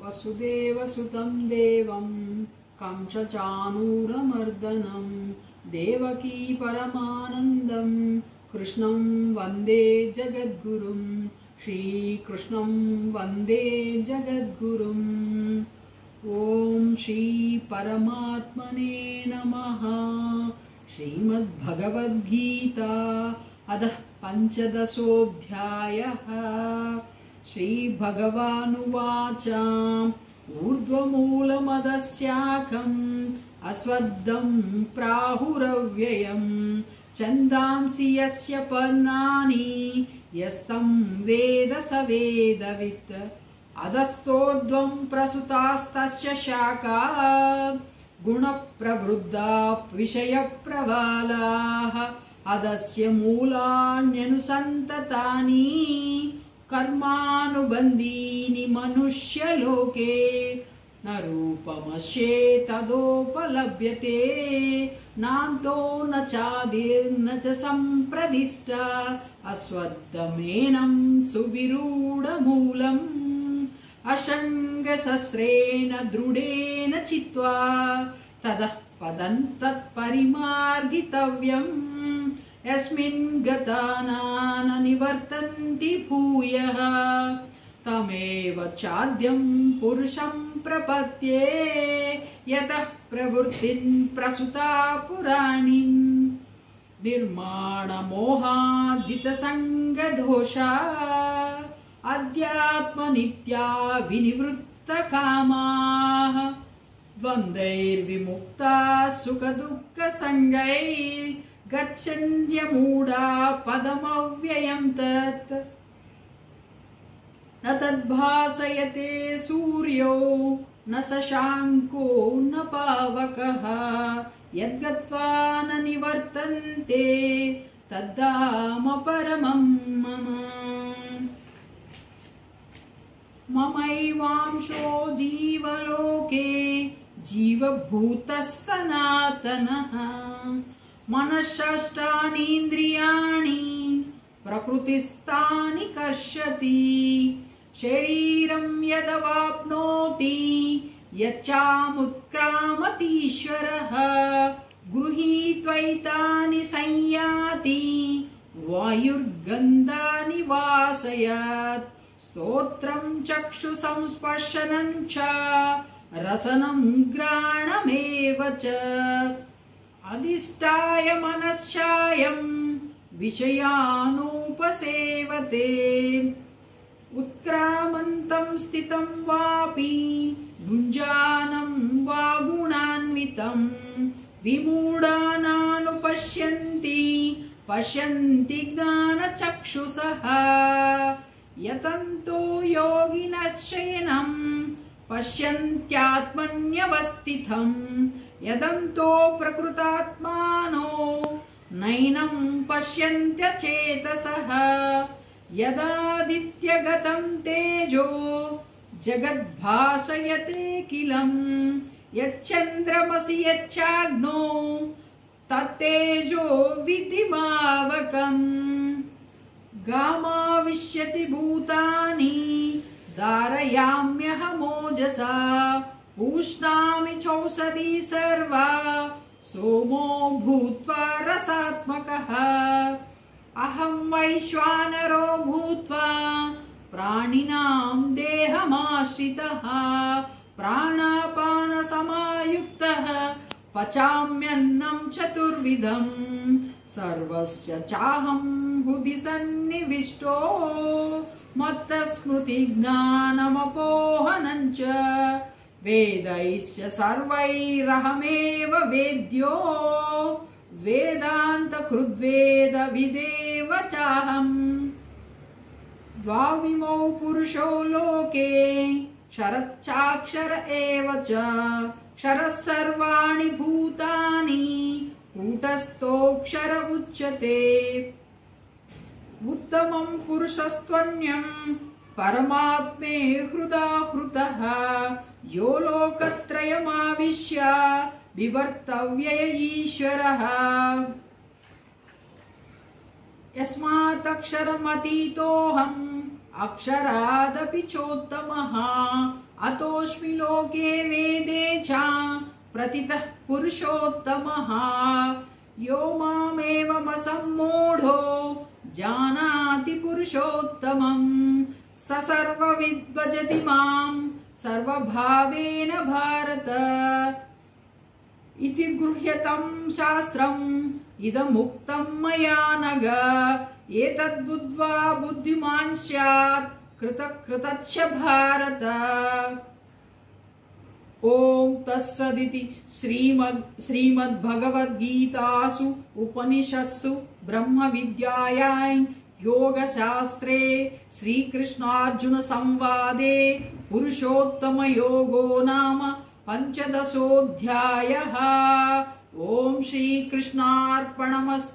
वसुदेवसुतं देवं कंसचाणूरमर्दनं देवकी परमानन्दं कृष्णं वन्दे जगद्गुरुं श्रीकृष्णं वन्दे जगद्गुरुम्। ॐ श्री परमात्मने नमः। श्रीमद्भगवद्गीता अधः पञ्चदशोऽध्यायः। श्रीभगवानुवाच ऊर्ध्वमूलमदस्याखम् अस्वद्धं प्राहुरव्ययं छन्दांसि यस्य पर्णानि यस्तं वेद स वेदवित् अधस्तोर्ध्वं प्रसुतास्तस्य शाखा गुणप्रवृद्धा विषयप्रवालाः अधस्य मूलान्यनुसन्ततानि कर्मानुबन्धीनि मनुष्यलोके न रूपमस्येतदोपलभ्यते नान्तो न चादिर्न च सम्प्रदिष्टा अस्वत्थमेनं सुविरूढमूलम् अशङ्गशस्त्रेण दृढेन चित्वा ततः पदं तत्परिमार्गितव्यम् यस्मिन् गता न निवर्तन्ति भूयः तमेव चाद्यं पुरुषं प्रपद्ये यतः प्रवृत्तिं प्रसुता पुराणिन् निर्माणमोहाजितसङ्गदोषा अध्यात्मनित्या विनिवृत्तकामाः द्वन्द्वैर्विमुक्ता सुखदुःखसङ्गैर्गच्छन्त्यमूढा पदमव्ययं तत् न तद्भासयते सूर्यो न शशाङ्को न पावकः यद्गत्वा न निवर्तन्ते तद्धाम परमं मम। ममैवांशो जीवलोके जीवभूतः सनातनः मनःषष्ठानीन्द्रियाणि प्रकृतिस्थानि कर्षति शरीरं यदवाप्नोति यच्चामुत्क्रामतीश्वरः गृहीत्वैतानि संयाति वायुर्गन्धानि वासयत् स्तोत्रं चक्षुसंस्पर्शनं च रसनं घ्राणमेव च अधिष्ठाय मनश्चायं विषयानुपसेवते उत्क्रामन्तं स्थितं वापि भुञ्जानं वा गुणान्वितं विमूढानानुपश्यन्ति पश्यन्ति ज्ञानचक्षुषः यतन्तो योगिनश्चैनं पश्यन्त्यात्मन्यवस्थितं यदन्तो प्रकृतात्मानो नैनं पश्यन्त्यचेतसः यदादित्यगतं तेजो जगद्भासयतेऽखिलं यच्चन्द्रमसि यच्चाग्नो तत्तेजो विधिमावकम् गामाविश्यति भूतानि धारयाम्यहमोजसा पूष्णामि चौषधी सर्वा सोमो भूत्वा रसात्मकः अहं वैश्वानरो भूत्वा प्राणिनां देहमाश्रितः प्राणापानसमायुक्तः पचाम्यन्नं चतुर्विधं सर्वस्य चाहं हृदि सन्निविष्टो मत्तस्मृतिज्ञानमपोहनं च वेदैश्च सर्वैरहमेव वेद्यो वेदान्तकृद्वेदविदेव चाहम् द्वाविमौ पुरुषो लोके क्षरश्चाक्षर एव च क्षरः सर्वाणि भूतानि कूटस्थोऽक्षर उच्यते उत्तमं पुरुषस्त्वन्यं परमात्मे हृदाहृतः यो लोकत्रयमाविश्य विवर्तव्य ईश्वरः यस्मात्क्षरमतीतोऽहम् अक्षरादपि चोत्तमः अतो योऽस्मि लोके वेदे च प्रतितः पुरुषोत्तमः यो मामेवमसम्मूढो जानाति पुरुषोत्तमम् स सर्वविद् भजति मां सर्वभावेन भारत इति गृह्यतं शास्त्रम् इदमुक्तं मया नघ एतद्बुद्ध्वा बुद्धिमान् स्यात् कृतकृतच्च भारत। ओम तत्सदिति श्रीमद्भगवद्गीतासु उपनिषत्सु ब्रह्मविद्यायां योगशास्त्रे श्रीकृष्णार्जुन संवादे पुरुषोत्तमयोगो नाम पंचदशोऽध्यायः। ओम श्रीकृष्णार्पणमस्तु।